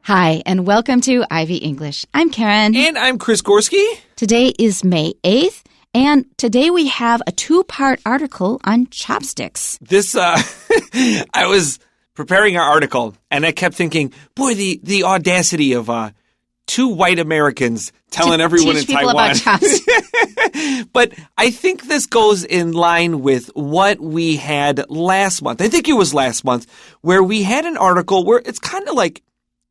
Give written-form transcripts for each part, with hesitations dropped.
Hi, and welcome to Ivy English. I'm Karen. And I'm Chris Gorski. Today is May 8th, and today we have a two-part article on chopsticks. I was preparing our article, and I kept thinking, boy, the audacity of two white Americans telling everyone in Taiwan. About chopsticks. But I think this goes in line with what we had last month. I think it was last month, where we had an article where it's kind of like,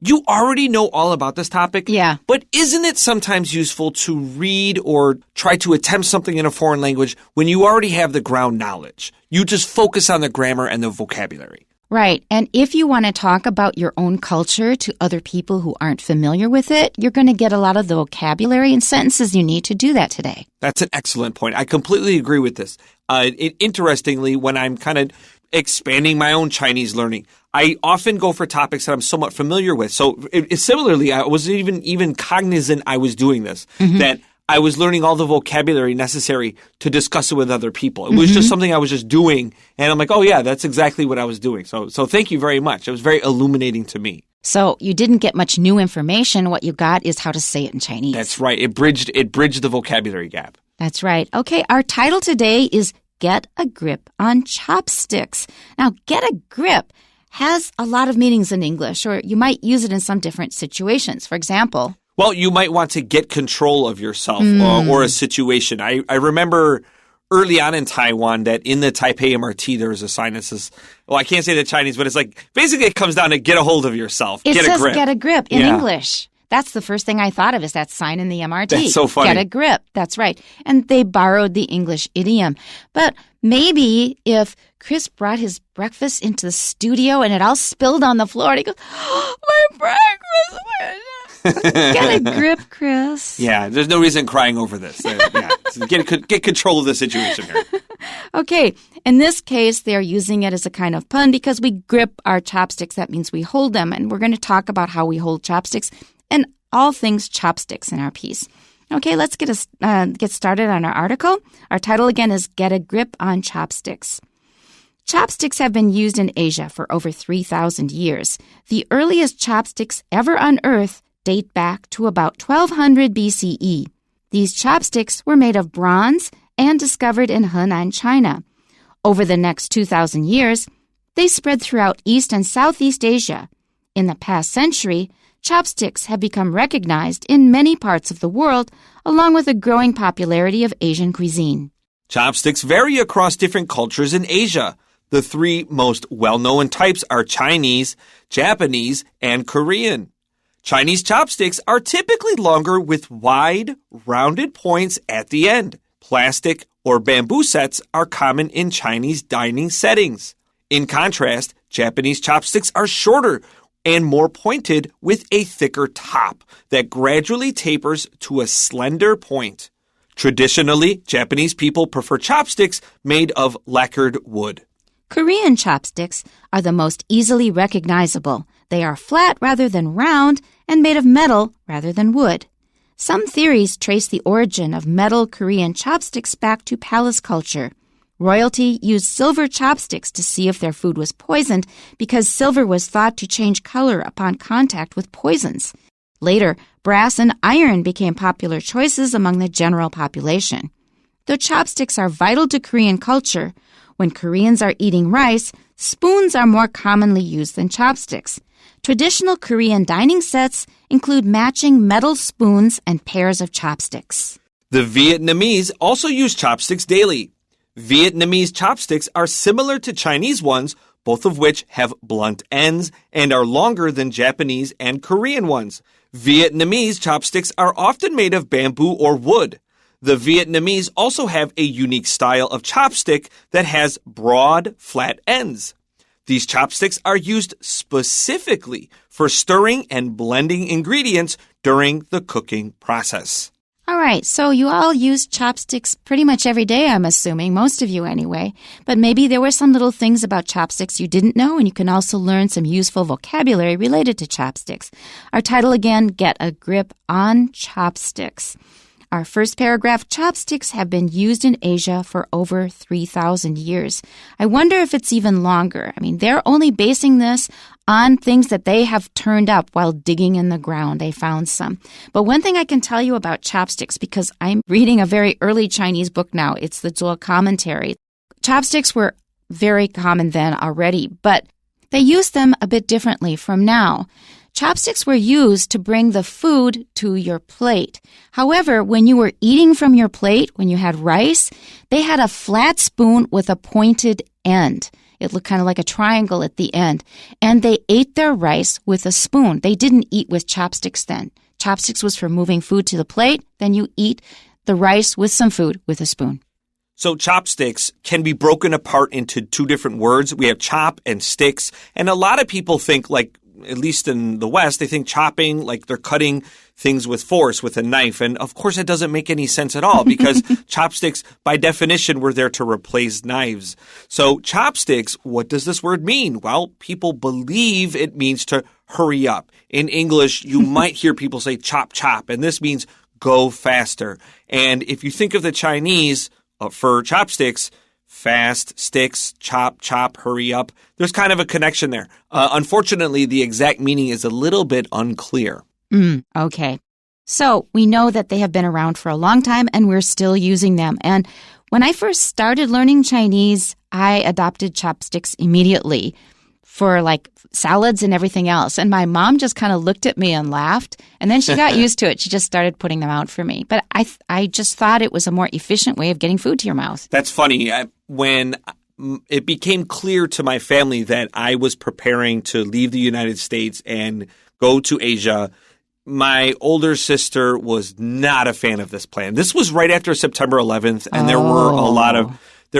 you already know all about this topic. Yeah. But isn't it sometimes useful to read or try to attempt something in a foreign language when you already have the ground knowledge? You just focus on the grammar and the vocabulary. Right. And if you want to talk about your own culture to other people who aren't familiar with it, you're going to get a lot of the vocabulary and sentences you need to do that today. That's an excellent point. I completely agree with this. Interestingly, when I'm kind of expanding my own Chinese learning, I often go for topics that I'm somewhat familiar with. So similarly, I wasn't even cognizant I was doing this, that I was learning all the vocabulary necessary to discuss it with other people. It was just something I was just doing. And I'm like, oh, yeah, that's exactly what I was doing. So thank you very much. It was very illuminating to me. So you didn't get much new information. What you got is how to say it in Chinese. That's right. It bridged the vocabulary gap. That's right. Okay, our title today is Get a Grip on Chopsticks. Now, get a grip has a lot of meanings in English, or you might use it in some different situations. For example, well, you might want to get control of yourself or a situation. I remember early on in Taiwan that in the Taipei MRT, there was a sign that says, well, I can't say the Chinese, but it's like, basically it comes down to get a hold of yourself. It get says a grip. Get a grip in English. That's the first thing I thought of is that sign in the MRT. That's so funny. Get a grip. That's right. And they borrowed the English idiom. But maybe if Chris brought his breakfast into the studio and it all spilled on the floor and he goes, oh, my breakfast! Get a grip, Chris. Yeah, there's no reason crying over this. So get control of the situation here. Okay, in this case, they're using it as a kind of pun because we grip our chopsticks. That means we hold them. And we're going to talk about how we hold chopsticks and all things chopsticks in our piece. Okay, let's get started on our article. Our title again is Get a Grip on Chopsticks. Chopsticks have been used in Asia for over 3,000 years. The earliest chopsticks ever unearthed date back to about 1200 BCE. These chopsticks were made of bronze and discovered in Henan, China. Over the next 2,000 years, they spread throughout East and Southeast Asia. In the past century, chopsticks have become recognized in many parts of the world, along with a growing popularity of Asian cuisine. Chopsticks vary across different cultures in Asia. The three most well-known types are Chinese, Japanese, and Korean. Chinese chopsticks are typically longer with wide, rounded points at the end. Plastic or bamboo sets are common in Chinese dining settings. In contrast, Japanese chopsticks are shorter and more pointed with a thicker top that gradually tapers to a slender point. Traditionally, Japanese people prefer chopsticks made of lacquered wood. Korean chopsticks are the most easily recognizable. They are flat rather than round and made of metal rather than wood. Some theories trace the origin of metal Korean chopsticks back to palace culture. Royalty used silver chopsticks to see if their food was poisoned because silver was thought to change color upon contact with poisons. Later, brass and iron became popular choices among the general population. Though chopsticks are vital to Korean culture, when Koreans are eating rice, spoons are more commonly used than chopsticks. Traditional Korean dining sets include matching metal spoons and pairs of chopsticks. The Vietnamese also use chopsticks daily. Vietnamese chopsticks are similar to Chinese ones, both of which have blunt ends and are longer than Japanese and Korean ones. Vietnamese chopsticks are often made of bamboo or wood. The Vietnamese also have a unique style of chopstick that has broad, flat ends. These chopsticks are used specifically for stirring and blending ingredients during the cooking process. All right, so you all use chopsticks pretty much every day, I'm assuming, most of you anyway. But maybe there were some little things about chopsticks you didn't know, and you can also learn some useful vocabulary related to chopsticks. Our title again, Get a Grip on Chopsticks. Our first paragraph, chopsticks have been used in Asia for over 3,000 years. I wonder if it's even longer. I mean, they're only basing this on things that they have turned up while digging in the ground. They found some. But one thing I can tell you about chopsticks, because I'm reading a very early Chinese book now, it's the Zuo commentary. Chopsticks were very common then already, but they used them a bit differently from now. Chopsticks were used to bring the food to your plate. However, when you were eating from your plate, when you had rice, they had a flat spoon with a pointed end. It looked kind of like a triangle at the end. And they ate their rice with a spoon. They didn't eat with chopsticks then. Chopsticks was for moving food to the plate. Then you eat the rice with some food with a spoon. So chopsticks can be broken apart into two different words. We have chop and sticks. And a lot of people think, like, at least in the West, they think chopping, like they're cutting things with force, with a knife. And of course, it doesn't make any sense at all because chopsticks, by definition, were there to replace knives. So chopsticks, what does this word mean? Well, people believe it means to hurry up. In English, you might hear people say chop, chop, and this means go faster. And if you think of the Chinese for chopsticks, fast, sticks, chop, chop, hurry up. There's kind of a connection there. Unfortunately, the exact meaning is a little bit unclear. Okay. So we know that they have been around for a long time and we're still using them. And when I first started learning Chinese, I adopted chopsticks immediately for like salads and everything else. And my mom just kind of looked at me and laughed. And then she got used to it. She just started putting them out for me. But I just thought it was a more efficient way of getting food to your mouth. That's funny. When it became clear to my family that I was preparing to leave the United States and go to Asia, my older sister was not a fan of this plan. This was right after September 11th, and there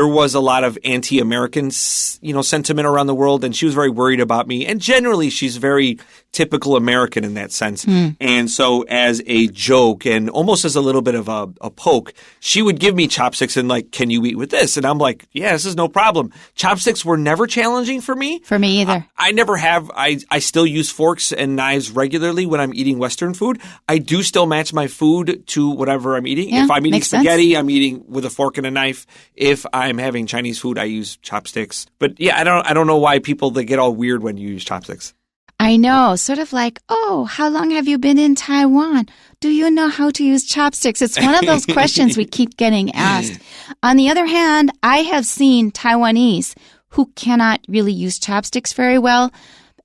was a lot of anti-American, sentiment around the world, and she was very worried about me. And generally, she's very typical American in that sense. And so as a joke and almost as a little bit of a poke, she would give me chopsticks and like, can you eat with this? And I'm like, yeah, this is no problem. Chopsticks were never challenging for me. For me either. I never have. I still use forks and knives regularly when I'm eating Western food. I do still match my food to whatever I'm eating. Yeah, if I'm eating spaghetti, sense. I'm eating with a fork and a knife. If I'm having Chinese food, I use chopsticks. But yeah, I don't know why they get all weird when you use chopsticks. I know, sort of like, oh, how long have you been in Taiwan? Do you know how to use chopsticks? It's one of those questions we keep getting asked. On the other hand, I have seen Taiwanese who cannot really use chopsticks very well.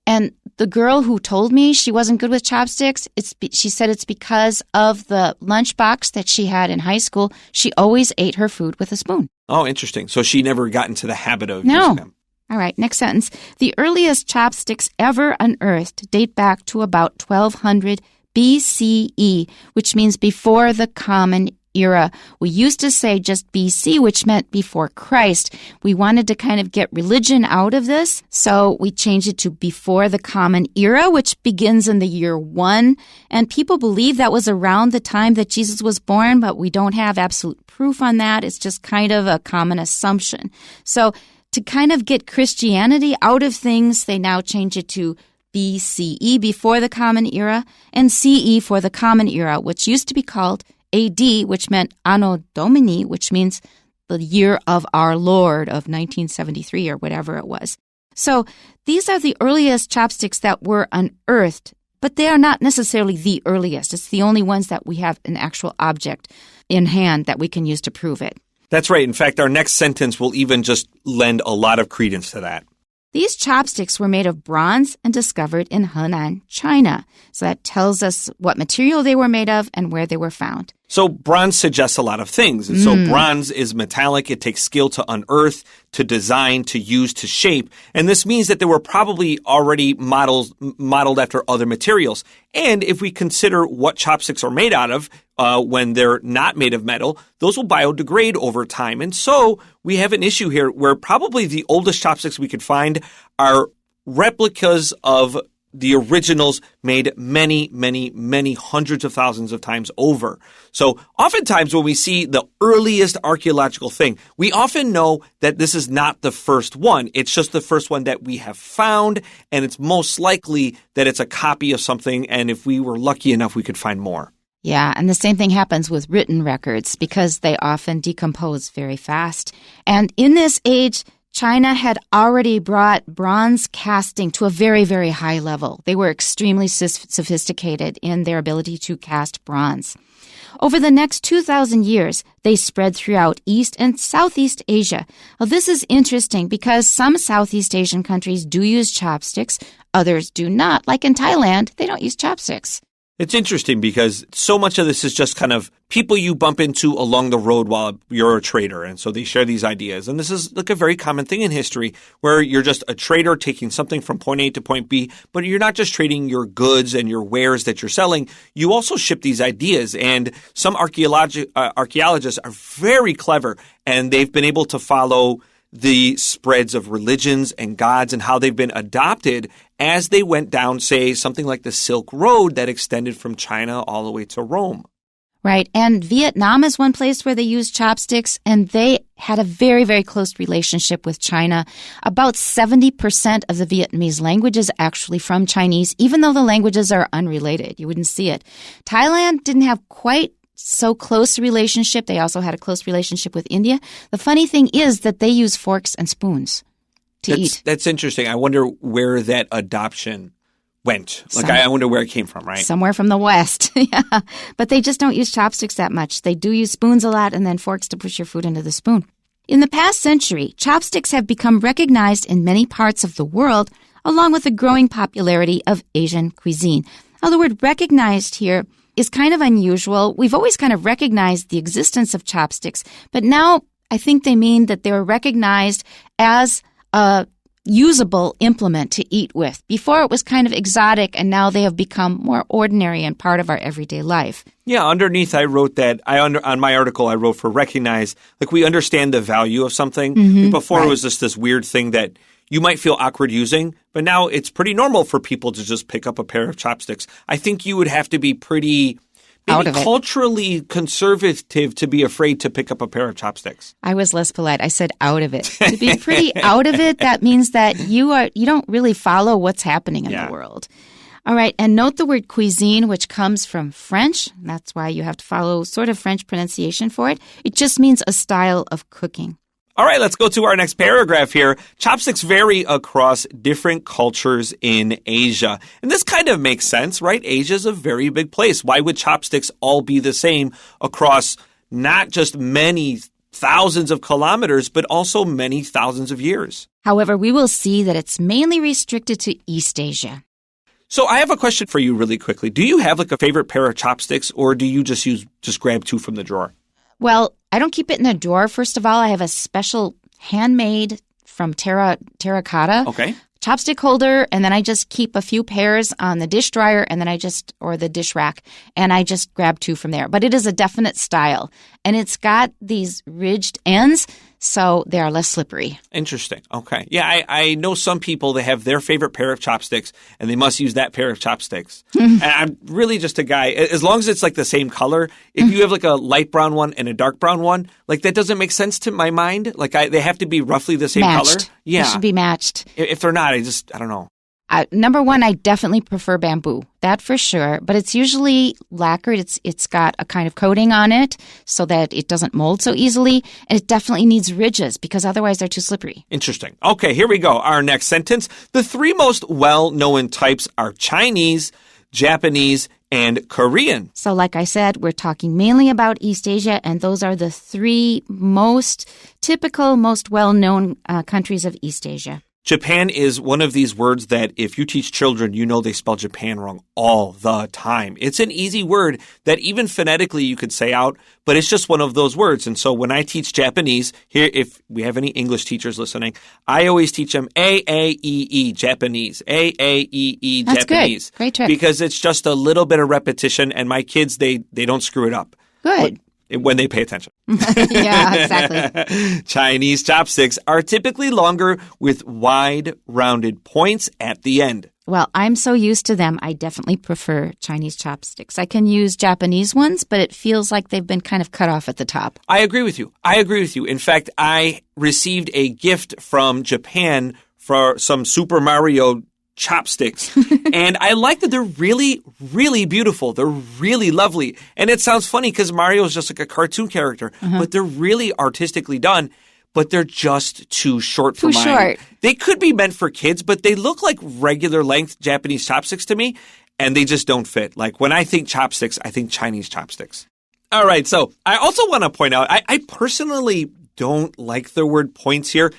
And the girl who told me she wasn't good with chopsticks, she said it's because of the lunchbox that she had in high school. She always ate her food with a spoon. Oh, interesting. So she never got into the habit of using them. All right, next sentence. The earliest chopsticks ever unearthed date back to about 1200 BCE, which means before the Common Era. We used to say just BC, which meant before Christ. We wanted to kind of get religion out of this, so we changed it to before the Common Era, which begins in the year 1. And people believe that was around the time that Jesus was born, but we don't have absolute proof on that. It's just kind of a common assumption. So to kind of get Christianity out of things, they now change it to BCE, before the Common Era, and CE for the Common Era, which used to be called AD, which meant Anno Domini, which means the year of our Lord of 1973 or whatever it was. So these are the earliest chopsticks that were unearthed, but they are not necessarily the earliest. It's the only ones that we have an actual object in hand that we can use to prove it. That's right. In fact, our next sentence will even just lend a lot of credence to that. These chopsticks were made of bronze and discovered in Henan, China. So that tells us what material they were made of and where they were found. So bronze suggests a lot of things. And so bronze is metallic. It takes skill to unearth, to design, to use, to shape. And this means that they were probably already modeled after other materials. And if we consider what chopsticks are made out of, when they're not made of metal, those will biodegrade over time. And so we have an issue here where probably the oldest chopsticks we could find are replicas of the originals made many, many, many hundreds of thousands of times over. So oftentimes when we see the earliest archaeological thing, we often know that this is not the first one. It's just the first one that we have found, and it's most likely that it's a copy of something, and if we were lucky enough, we could find more. Yeah, and the same thing happens with written records because they often decompose very fast. And in this age, China had already brought bronze casting to a very, very high level. They were extremely sophisticated in their ability to cast bronze. Over the next 2,000 years, they spread throughout East and Southeast Asia. Well, this is interesting because some Southeast Asian countries do use chopsticks, others do not. Like in Thailand, they don't use chopsticks. It's interesting because so much of this is just kind of people you bump into along the road while you're a trader. And so they share these ideas. And this is like a very common thing in history where you're just a trader taking something from point A to point B, but you're not just trading your goods and your wares that you're selling. You also ship these ideas. And some archaeologists are very clever, and they've been able to follow the spreads of religions and gods and how they've been adopted as they went down, say, something like the Silk Road that extended from China all the way to Rome. Right. And Vietnam is one place where they use chopsticks, and they had a very, very close relationship with China. About 70% of the Vietnamese language is actually from Chinese, even though the languages are unrelated. You wouldn't see it. Thailand didn't have quite so close a relationship. They also had a close relationship with India. The funny thing is that they use forks and spoons to eat. That's interesting. I wonder where that adoption went. I wonder where it came from, right? Somewhere from the West. Yeah. But they just don't use chopsticks that much. They do use spoons a lot and then forks to push your food into the spoon. In the past century, chopsticks have become recognized in many parts of the world, along with the growing popularity of Asian cuisine. Now, the word recognized here is kind of unusual. We've always kind of recognized the existence of chopsticks, but now I think they mean that they're recognized as a usable implement to eat with. Before it was kind of exotic, and now they have become more ordinary and part of our everyday life. Yeah, underneath I wrote that, on my article I wrote for recognize, like we understand the value of something. Before right. It was just this weird thing that you might feel awkward using, but now it's pretty normal for people to just pick up a pair of chopsticks. I think you would have to be pretty culturally conservative to be afraid to pick up a pair of chopsticks. I was less polite. I said out of it. To be pretty out of it, that means that you don't really follow what's happening in the world. All right, and note the word cuisine, which comes from French. That's why you have to follow sort of French pronunciation for it. It just means a style of cooking. All right, let's go to our next paragraph here. Chopsticks vary across different cultures in Asia. And this kind of makes sense, right? Asia is a very big place. Why would chopsticks all be the same across not just many thousands of kilometers, but also many thousands of years? However, we will see that it's mainly restricted to East Asia. So I have a question for you really quickly. Do you have like a favorite pair of chopsticks, or do you just grab two from the drawer? Well, I don't keep it in a drawer. First of all, I have a special handmade from terracotta chopstick holder, and then I just keep a few pairs on the dish dryer, and then or the dish rack, and I just grab two from there. But it is a definite style, and it's got these ridged ends, so they are less slippery. Interesting. Okay. Yeah, I know some people, they have their favorite pair of chopsticks, and they must use that pair of chopsticks. And I'm really just a guy, as long as it's like the same color, if you have like a light brown one and a dark brown one, like that doesn't make sense to my mind. Like they have to be roughly the same matched. color. Yeah. They should be matched. If they're not, I don't know. Number one, I definitely prefer bamboo. That for sure. But it's usually lacquered. It's got a kind of coating on it so that it doesn't mold so easily. And it definitely needs ridges because otherwise they're too slippery. Interesting. Okay, here we go. Our next sentence. The three most well-known types are Chinese, Japanese, and Korean. So like I said, we're talking mainly about East Asia, and those are the three most typical, most well-known countries of East Asia. Japan is one of these words that if you teach children, you know they spell Japan wrong all the time. It's an easy word that even phonetically you could say out, but it's just one of those words. And so when I teach Japanese, here, if we have any English teachers listening, I always teach them A-A-E-E, Japanese. A-A-E-E, That's Japanese. Good. Great trick. Because it's just a little bit of repetition, and my kids, they don't screw it up. Good. When they pay attention. Yeah, exactly. Chinese chopsticks are typically longer with wide, rounded points at the end. Well, I'm so used to them, I definitely prefer Chinese chopsticks. I can use Japanese ones, but it feels like they've been kind of cut off at the top. I agree with you. In fact, I received a gift from Japan for some Super Mario chopsticks. And I like that they're really, really beautiful. They're really lovely. And it sounds funny because Mario is just like a cartoon character, but they're really artistically done. But they're just too short for mine. Short. They could be meant for kids, but they look like regular length Japanese chopsticks to me, and they just don't fit. Like when I think chopsticks, I think Chinese chopsticks. All right, so I also want to point out, I personally don't like the word points here.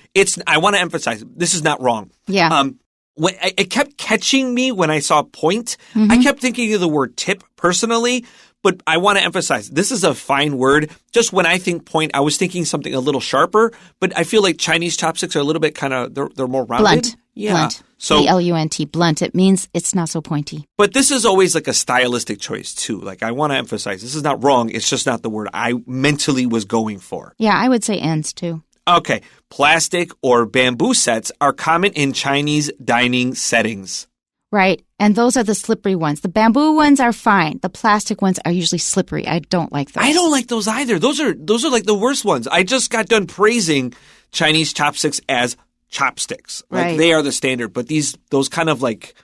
I want to emphasize, this is not wrong. Yeah. It kept catching me when I saw point. I kept thinking of the word tip personally. But I want to emphasize, this is a fine word. Just when I think point, I was thinking something a little sharper. But I feel like Chinese chopsticks are a little bit kind of, they're more rounded. Blunt. Yeah. Blunt. So, B-L-U-N-T, blunt. It means it's not so pointy. But this is always like a stylistic choice, too. Like, I want to emphasize, this is not wrong. It's just not the word I mentally was going for. Yeah, I would say ends, too. Okay. Plastic or bamboo sets are common in Chinese dining settings. Right. And those are the slippery ones. The bamboo ones are fine. The plastic ones are usually slippery. I don't like those. I don't like those either. Those are like the worst ones. I just got done praising Chinese chopsticks as chopsticks. Like right. They are the standard. But those kind of like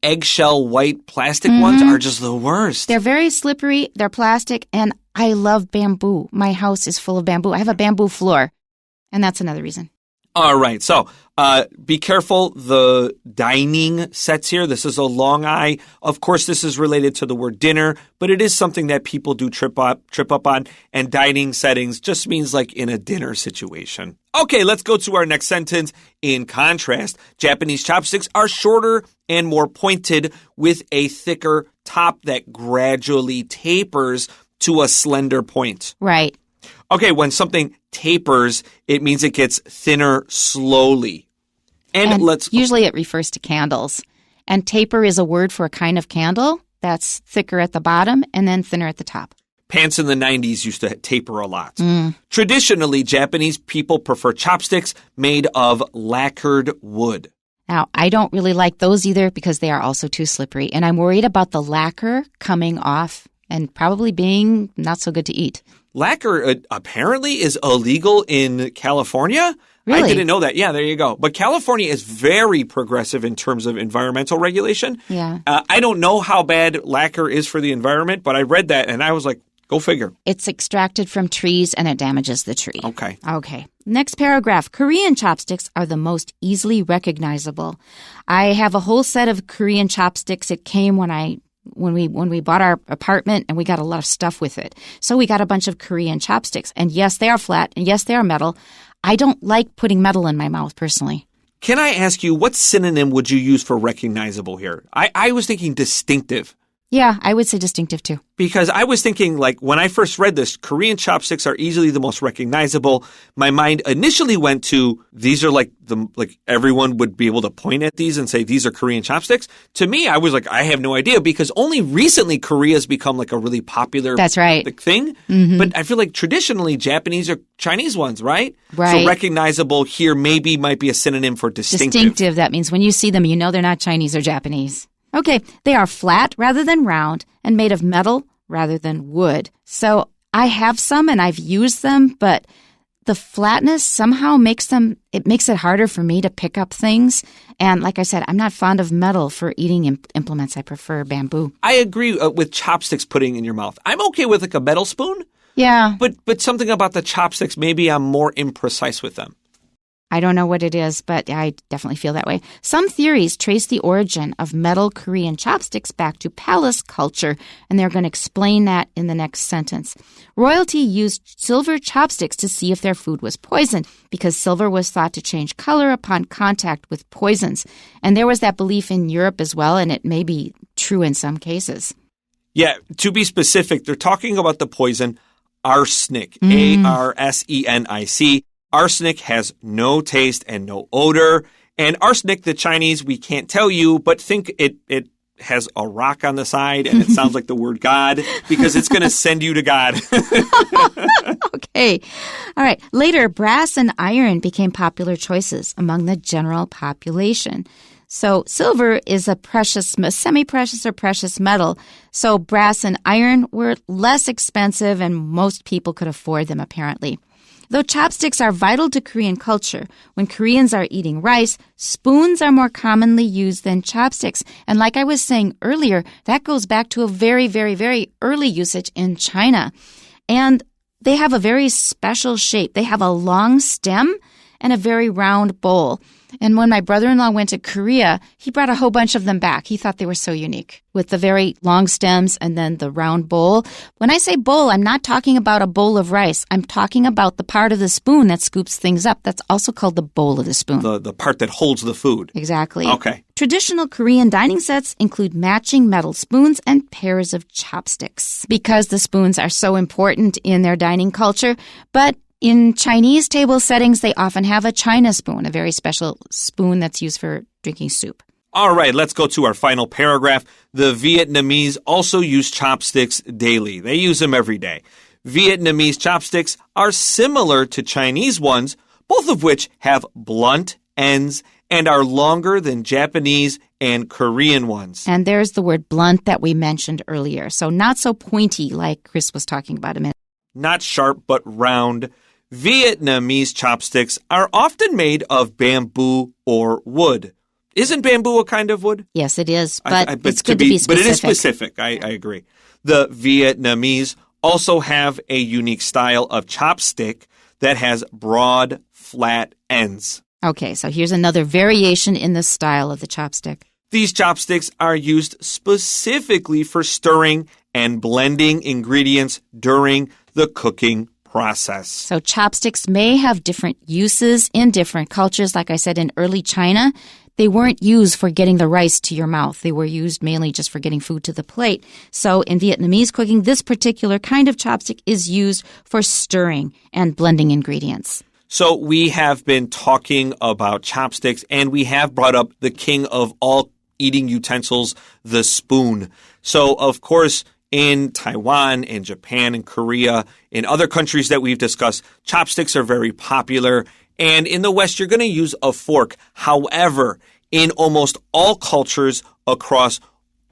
eggshell white plastic ones are just the worst. They're very slippery. They're plastic. And I love bamboo. My house is full of bamboo. I have a bamboo floor. And that's another reason. All right. So be careful. The dining sets here. This is a long I. Of course, this is related to the word dinner, but it is something that people do trip up on. And dining settings just means like in a dinner situation. Okay, let's go to our next sentence. In contrast, Japanese chopsticks are shorter and more pointed with a thicker top that gradually tapers to a slender point. Right. Okay, when something tapers, it means it gets thinner slowly. And usually it refers to candles. And taper is a word for a kind of candle that's thicker at the bottom and then thinner at the top. Pants in the 90s used to taper a lot. Traditionally, Japanese people prefer chopsticks made of lacquered wood. Now, I don't really like those either because they are also too slippery. And I'm worried about the lacquer coming off and probably being not so good to eat. Lacquer apparently is illegal in California. Really? I didn't know that. Yeah, there you go. But California is very progressive in terms of environmental regulation. Yeah. I don't know how bad lacquer is for the environment, but I read that and I was like, go figure. It's extracted from trees and it damages the tree. Okay. Next paragraph. Korean chopsticks are the most easily recognizable. I have a whole set of Korean chopsticks. It came when we bought our apartment and we got a lot of stuff with it. So we got a bunch of Korean chopsticks. And yes, they are flat. And yes, they are metal. I don't like putting metal in my mouth personally. Can I ask you, what synonym would you use for recognizable here? I was thinking distinctive. Yeah, I would say distinctive too. Because I was thinking, like, when I first read this, Korean chopsticks are easily the most recognizable. My mind initially went to, these are like everyone would be able to point at these and say, these are Korean chopsticks. To me, I was like, I have no idea, because only recently Korea's become like a really popular That's right. thing. Mm-hmm. But I feel like traditionally Japanese are Chinese ones, right? Right. So recognizable here maybe might be a synonym for distinctive. Distinctive, that means when you see them, you know they're not Chinese or Japanese. Okay, they are flat rather than round and made of metal rather than wood. So I have some and I've used them, but the flatness somehow makes it harder for me to pick up things. And like I said, I'm not fond of metal for eating implements. I prefer bamboo. I agree with chopsticks putting in your mouth. I'm okay with like a metal spoon. Yeah. But something about the chopsticks, maybe I'm more imprecise with them. I don't know what it is, but I definitely feel that way. Some theories trace the origin of metal Korean chopsticks back to palace culture, and they're going to explain that in the next sentence. Royalty used silver chopsticks to see if their food was poisoned because silver was thought to change color upon contact with poisons. And there was that belief in Europe as well, and it may be true in some cases. Yeah, to be specific, they're talking about the poison arsenic, A-R-S-E-N-I-C. Arsenic has no taste and no odor. And arsenic, the Chinese, we can't tell you, but think it has a rock on the side and it sounds like the word God because it's going to send you to God. Okay. All right. Later, brass and iron became popular choices among the general population. So silver is a semi-precious or precious metal. So brass and iron were less expensive and most people could afford them apparently. Though chopsticks are vital to Korean culture, when Koreans are eating rice, spoons are more commonly used than chopsticks. And like I was saying earlier, that goes back to a very, very, very early usage in China. And they have a very special shape. They have a long stem and a very round bowl. And when my brother-in-law went to Korea, he brought a whole bunch of them back. He thought they were so unique with the very long stems and then the round bowl. When I say bowl, I'm not talking about a bowl of rice. I'm talking about the part of the spoon that scoops things up. That's also called the bowl of the spoon. The part that holds the food. Exactly. Okay. Traditional Korean dining sets include matching metal spoons and pairs of chopsticks because the spoons are so important in their dining culture. But in Chinese table settings, they often have a China spoon, a very special spoon that's used for drinking soup. All right, let's go to our final paragraph. The Vietnamese also use chopsticks daily. They use them every day. Vietnamese chopsticks are similar to Chinese ones, both of which have blunt ends and are longer than Japanese and Korean ones. And there's the word blunt that we mentioned earlier. So not so pointy like Chris was talking about a minute. Not sharp, but round. Vietnamese chopsticks are often made of bamboo or wood. Isn't bamboo a kind of wood? Yes, it is, but it's good to be specific. But it is specific. I agree. The Vietnamese also have a unique style of chopstick that has broad, flat ends. Okay, so here's another variation in the style of the chopstick. These chopsticks are used specifically for stirring and blending ingredients during the cooking process. So chopsticks may have different uses in different cultures. Like I said, in early China, they weren't used for getting the rice to your mouth. They were used mainly just for getting food to the plate. So in Vietnamese cooking, this particular kind of chopstick is used for stirring and blending ingredients. So we have been talking about chopsticks, and we have brought up the king of all eating utensils, the spoon. So, of course, in Taiwan, in Japan, in Korea, in other countries that we've discussed, chopsticks are very popular. And in the West, you're going to use a fork. However, in almost all cultures across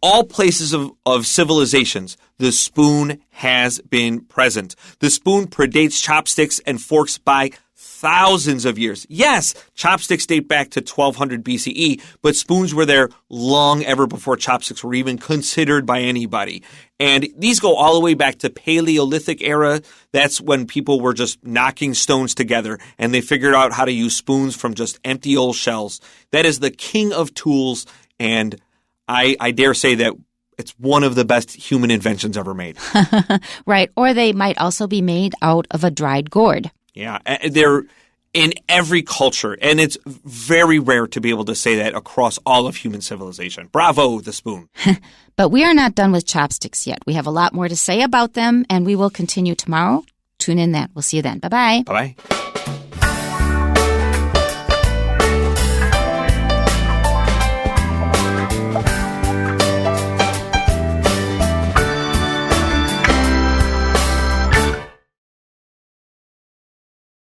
all places of civilizations, the spoon has been present. The spoon predates chopsticks and forks by thousands of years. Yes, chopsticks date back to 1200 BCE, but spoons were there long ever before chopsticks were even considered by anybody. And these go all the way back to Paleolithic era. That's when people were just knocking stones together and they figured out how to use spoons from just empty old shells. That is the king of tools, and I dare say that it's one of the best human inventions ever made. Right, or they might also be made out of a dried gourd. Yeah, they're in every culture, and it's very rare to be able to say that across all of human civilization. Bravo, the spoon. But we are not done with chopsticks yet. We have a lot more to say about them, and we will continue tomorrow. Tune in then. We'll see you then. Bye-bye. Bye-bye.